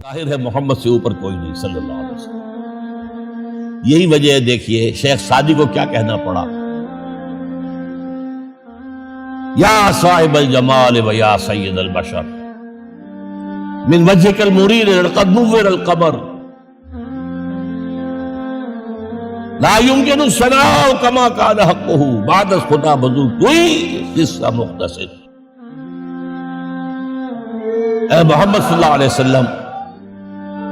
ظاہر ہے محمد سے اوپر کوئی نہیں صلی اللہ علیہ وسلم۔ یہی وجہ ہے، دیکھیے شیخ سعدی کو کیا کہنا پڑا، یا صاحب الجمال و یا سید البشر من وجهك المرير لقد نور القمر لا يمكن الثناء كما كان حقه بعد خدا بزرگ کوئی قصہ مختصر۔ اے محمد صلی اللہ علیہ وسلم،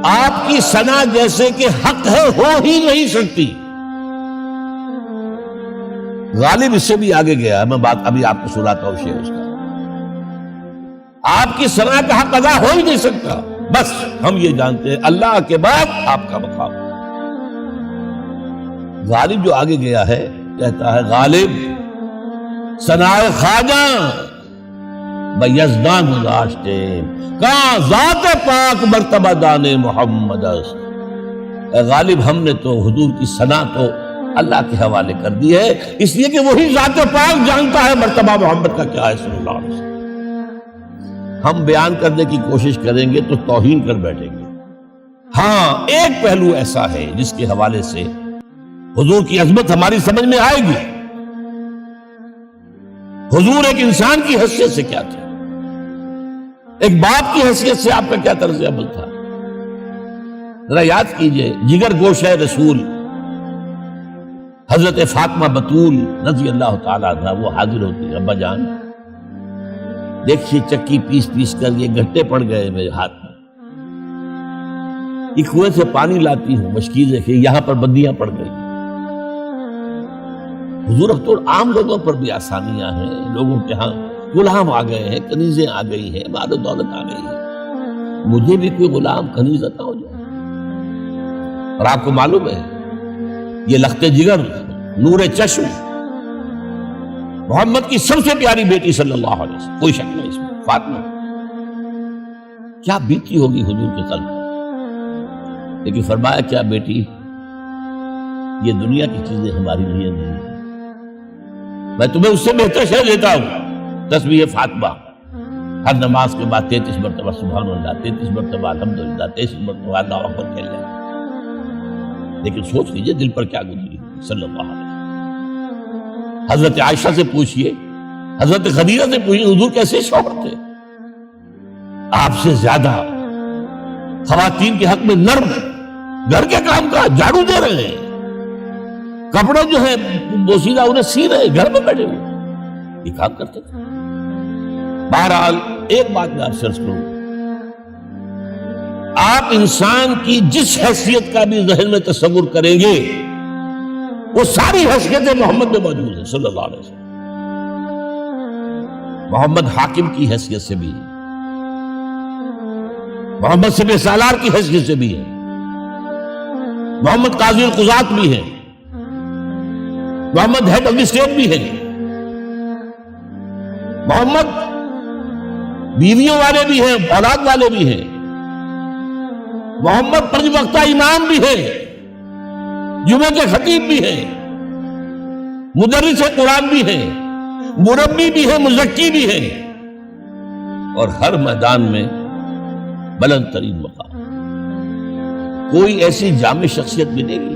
آپ کی ثنا جیسے کہ حق ہے ہو ہی نہیں سکتی۔ غالب اس سے بھی آگے گیا ہے، میں بات ابھی آپ کو سناتا ہوں شیخ اس کا۔ آپ کی ثنا کا حق ادا ہو ہی نہیں سکتا، بس ہم یہ جانتے ہیں اللہ کے بعد آپ کا مقام۔ غالب جو آگے گیا ہے کہتا ہے، غالب ثنا خواجہ بیزدان گزاشتے کہاں ذات پاک مرتبہ دان محمد است۔ اے غالب ہم نے تو حضور کی ثنا تو اللہ کے حوالے کر دی ہے، اس لیے کہ وہی ذات پاک جانتا ہے مرتبہ محمد کا کیا ہے صلی اللہ علیہ وسلم۔ ہم بیان کرنے کی کوشش کریں گے تو توہین کر بیٹھیں گے۔ ہاں ایک پہلو ایسا ہے جس کے حوالے سے حضور کی عظمت ہماری سمجھ میں آئے گی۔ حضور ایک انسان کی حیثیت سے کیا تھا، ایک باپ کی حیثیت سے آپ کا کیا طرز عمل تھا۔ ذرا یاد کیجئے، جگر گوشہ رسول حضرت فاطمہ بتول رضی اللہ تعالیٰ عنہ وہ حاضر ہوتی ہے، ابا جان دیکھیے چکی پیس پیس کر یہ گھٹے پڑ گئے میرے ہاتھ میں، یہ کنویں سے پانی لاتی ہوں، مشکیزیں کہ یہاں پر بندیاں پڑ گئی۔ حضور اب تو عام لوگوں پر بھی آسانیاں ہیں، لوگوں کے ہاں غلام آ گئے ہیں، کنیزیں آ گئی ہیں، مال و دولت آ گئی ہے، مجھے بھی کوئی غلام کنیز عطا ہو جائے۔ اور آپ کو معلوم ہے یہ لخت جگر نور چشم محمد کی سب سے پیاری بیٹی صلی اللہ علیہ وسلم، کوئی شک نہیں اس میں، فاطمہ کیا بیتی ہوگی حضور کے قلب پر۔ لیکن فرمایا کیا بیٹی، یہ دنیا کی چیزیں ہماری لیے نہیں ہیں، میں تمہیں اس سے بہتر شے دیتا ہوں، تسبیح فاطمہ ہر نماز کے بعد 33 مرتبہ سبحان اللہ، 33 مرتبہ الحمدللہ، 33 مرتبہ اللہ اکبر کہہ لیں۔ لیکن سوچ لیجئے دل پر کیا گزری صلی اللہ علیہ وسلم۔ حضرت عائشہ سے پوچھئے، حضرت خدیجہ سے پوچھئے حضور کیسے شوہر تھے، آپ سے زیادہ خواتین کے حق میں نرم، گھر کے کام کا جھاڑو دے رہے ہیں، کپڑے جو ہیں بوسیدہ انہیں سی رہے، گھر میں بیٹھے ہوئے یہ کام کرتے تھے۔ بہرحال ایک بات میں آپ سے عرض کروں، آپ انسان کی جس حیثیت کا بھی ذہن میں تصور کریں گے وہ ساری حیثیتیں محمد میں موجود ہیں صلی اللہ علیہ وسلم۔ محمد حاکم کی حیثیت سے بھی ہے، محمد سپہ سالار کی حیثیت سے بھی ہے، محمد قاضی القضات بھی ہے، محمد ہیڈ آف دی اسٹیٹ بھی ہے، محمد بیویوں والے بھی ہیں، اولاد والے بھی ہیں، محمد پنج وقتہ امام بھی ہے، جمعہ کے خطیب بھی ہے، مدرس قرآن بھی ہے، مربی بھی ہے، مزکی بھی ہے، اور ہر میدان میں بلند ترین مقام۔ کوئی ایسی جامع شخصیت ملے گی